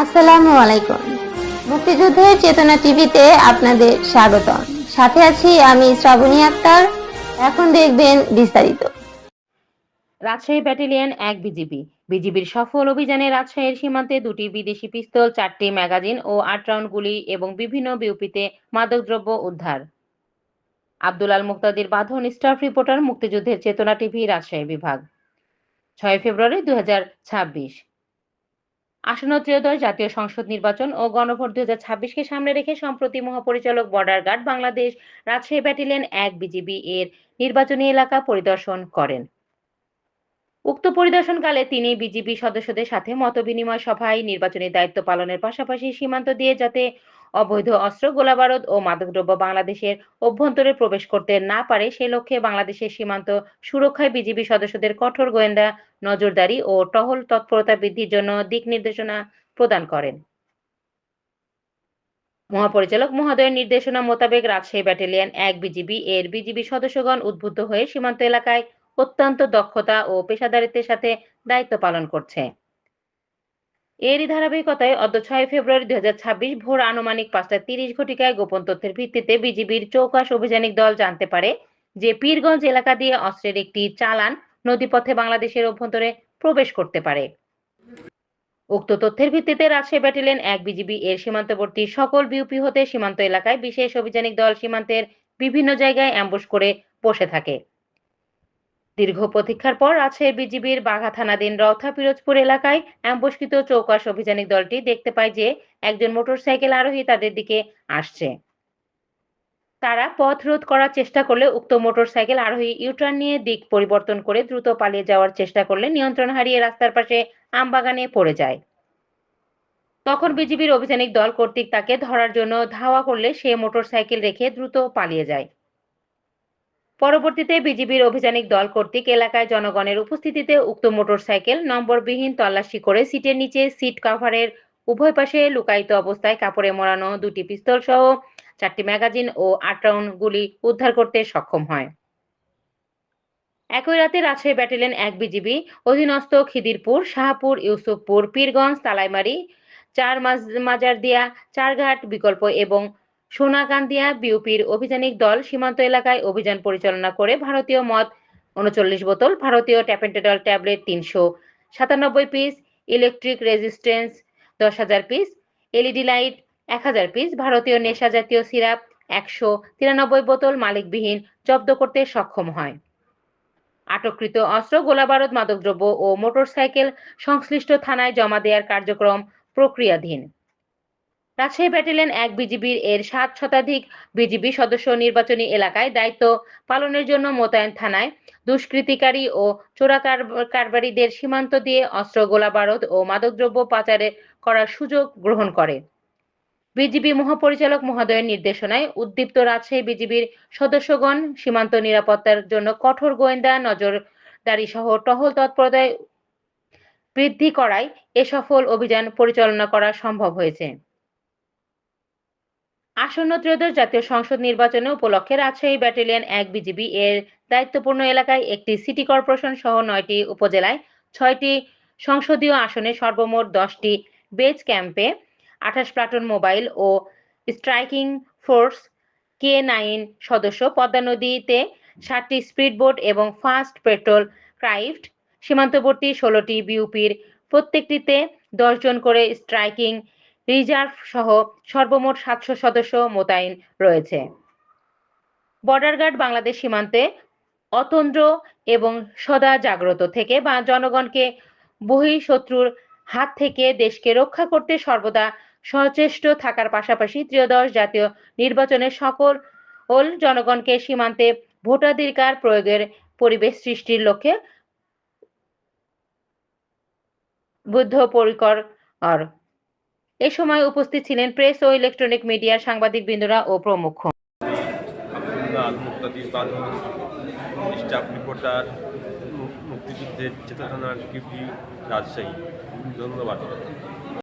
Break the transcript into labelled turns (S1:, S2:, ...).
S1: আসসালামু আলাইকুম। মুক্তিযুদ্ধের চেতনা টিভিতে আপনাদের স্বাগতম। সাথে আছি আমি শ্রাবণী আক্তার। এখন দেখবেন বিস্তারিত।
S2: রাজশাহী ব্যাটালিয়ন ১ বিজিবির সফল অভিযানে রাজশাহীর সীমান্তে ২টি বিদেশি পিস্তল, ৪টি ম্যাগাজিন ও ৮ রাউন্ড গুলি এবং বিভিন্ন বিউপিতে মাদকদ্রব্য উদ্ধার। আব্দুল আল মুক্তাদির বাঁধন, স্টাফ রিপোর্টার, মুক্তিযুদ্ধের চেতনা টিভি, রাজশাহী বিভাগ। ৬ ফেব্রুয়ারি ২০২৬। আসন্ন ত্রয়োদশ জাতীয় সংসদ নির্বাচন ও গণভোট ২০২৬কে সামনে রেখে সম্প্রতি মহাপরিচালক border guard Bangladesh Rajshahi battalion ১ BGB এর নির্বাচনী এলাকা পরিদর্শন করেন। উক্ত পরিদর্শনকালে তিনি বিজিবি সদস্যদের সাথে মতবিনিময় সভায় নির্বাচনী দায়িত্ব পালনের পাশাপাশি সীমান্ত দিয়ে যাতে অবৈধ অস্ত্র, গোলাবারুদ ও মাদকদ্রব্য বাংলাদেশের অভ্যন্তরে প্রবেশ করতে না পারে সে লক্ষ্যে বাংলাদেশের সীমান্ত সুরক্ষায় বিজিবি সদস্যদের কঠোর গোয়েন্দা নজরদারি ও টহল তৎপরতা বৃদ্ধির জন্য দিক নির্দেশনা প্রদান করেন। মহাপরিচালক মহোদয়ের নির্দেশনা মোতাবেক রাজশাহী ব্যাটালিয়ন ১ বিজিবি এর বিজিবি সদস্যগণ উদ্বুদ্ধ হয়ে সীমান্ত এলাকায় অত্যন্ত দক্ষতা ও পেশাদারিত্বের সাথে দায়িত্ব পালন করছে। এরই ধারাবাহিকতায় অদ্য ৬ ফেব্রুয়ারি ২০২৬ ভোর আনুমানিক ৫টা ৩০ ঘটিকায় গোপন তথ্যের ভিত্তিতে বিজিবির চৌকাশ অভিযানিক দল জানতে পারে যে পীরগঞ্জ এলাকা দিয়ে অস্ত্রের একটি চালান নদীপথে বাংলাদেশের অভ্যন্তরে প্রবেশ করতে পারে। উক্ত তথ্যের ভিত্তিতে রাজশাহী ব্যাটালিয়ন ১ বিজিবি এর সীমান্তবর্তী সকল বিউপি হতে সীমান্ত এলাকায় বিশেষ অভিযানিক দল সীমান্তের বিভিন্ন জায়গায় অ্যাম্বুশ করে বসে থাকে। দীর্ঘ প্রতীক্ষার পর রাজশাহী বিজিবির বাঘা থানাধীন রওথা পিরোজপুর এলাকায় অ্যাম্বুশকৃত চৌকাশ অভিযানিক দলটি দেখতে পায় যে একজন মোটরসাইকেল আরোহী তাদের দিকে আসছে। তারা পথ রোধ করার চেষ্টা করলে উক্ত মোটরসাইকেল আরোহী ইউটার্ন নিয়ে দিক পরিবর্তন করে দ্রুত পালিয়ে যাওয়ার চেষ্টা করলে নিয়ন্ত্রণ হারিয়ে রাস্তার পাশে আমবাগানে পড়ে যায়। তখন বিজিবির অভিযানিক দল কর্তৃক তাকে ধরার জন্য ধাওয়া করলে সে মোটরসাইকেল রেখে দ্রুত পালিয়ে যায়। পরবর্তীতে বিজিবির অভিযানিক দল কর্তৃক এলাকায় জনগণের উপস্থিতিতে উক্ত মোটরসাইকেল নম্বরবিহীন তল্লাশি করে সিটের নিচে সিট কভারের উভয় পাশে লুকায়িত অবস্থায় কাপড়ে মোড়ানো ২টি পিস্তল সহ ৪টি ম্যাগাজিন ও ৮ রাউন্ড গুলি উদ্ধার করতে সক্ষম হয়। একই রাতে রাজশাহী ব্যাটালিয়ন ১ বিজিবি অধীনস্থ খিদিরপুর, শাহপুর, ইউসুফপুর, পীরগঞ্জ, তালাইমারী, মাজারদিয়া, চারঘাট বিকল্প এবং সোনাকান্দিয়া বিউপির অভিযানিক দল সীমান্ত এলাকায় অভিযান পরিচালনা করে ভারতীয় মদ ৩৯ বোতল, ভারতীয় tapentadol tablet ৩৯৭ piece, electric resistance ১০,০০০ পিস, এলইডি লাইট ১,০০০ পিস, ভারতীয় নেশা জাতীয় সিরাপ ১৯৩ বোতল মালিকবিহীন জব্দ করতে সক্ষম হয়। আটককৃত অস্ত্র, গোলাবারুদ, মাদকদ্রব্য ও মোটরসাইকেল সংশ্লিষ্ট থানায় জমা দেওয়ার কার্যক্রম প্রক্রিয়াধীন। রাজশাহী ব্যাটালিয়ন ১ বিজিবির এর ৭ শতাধিক বিজিবি সদস্য নির্বাচনী এলাকায় দায়িত্ব পালনের জন্য মোতায়েন থানায় দুষ্কৃতিকারী ও চোরাকারবারিদের সীমান্ত দিয়ে অস্ত্র, গোলাবারুদ ও মাদকদ্রব্য পাচার করার সুযোগ গ্রহণ করে। বিজিবি মহাপরিচালক মহোদয়ের নির্দেশনায় উদ্দীপ্ত রাজশাহী বিজিবির সদস্যগণ সীমান্ত নিরাপত্তার জন্য কঠোর গোয়েন্দা নজরদারি সহ টহল তৎপরতায় বৃদ্ধি করায় এ সফল অভিযান পরিচালনা করা সম্ভব হয়েছে। আসন্ন ত্রয়োদশ জাতীয় সংসদ নির্বাচনে উপলক্ষে রাজশাহী ব্যাটালিয়ন ১ বিজিবি এর দায়িত্বপূর্ণ এলাকায় একটি সিটি কর্পোরেশন সহ ৯টি উপজেলায় ৬টি সংসদীয় আসনে সর্বমোট ১০টি বেজ ক্যাম্পে ২৮ প্লাটুন মোবাইল ও স্ট্রাইকিং ফোর্স K9 সদস্য, পদ্মা নদীতে ৭টি স্পিডবোট এবং ফাস্ট পেট্রোল ক্রাফট, সীমান্তবর্তী ১৬টি বিউপির প্রত্যেকটিতে ১০ জন করে স্ট্রাইকিং রিজার্ভ সহ সর্বমোট ৭০০ সদস্য মোতায়েন রয়েছে। বর্ডার গার্ড বাংলাদেশ সীমান্তে অতন্দ্র এবং সদা জাগ্রত থেকে বা জনগণকে বহিঃশত্রুর হাত থেকে দেশকে রক্ষা করতে সর্বদা সচেষ্ট থাকার পাশাপাশি ত্রয়োদশ জাতীয় নির্বাচনে সকল জনগণকে সীমান্তে ভোটাধিকার প্রয়োগের পরিবেশ সৃষ্টির লক্ষ্যে বদ্ধপরিকর। এ সময় উপস্থিত ছিলেন প্রেস ও ইলেকট্রনিক মিডিয়ার সাংবাদিকবৃন্দরা ও প্রমুখ।
S3: আব্দুল আল মুক্তাদির বাঁধন, স্টাফ রিপোর্টার, মুক্তিযুদ্ধের চেতনা টিভি, রাজশাহী। ধন্যবাদ।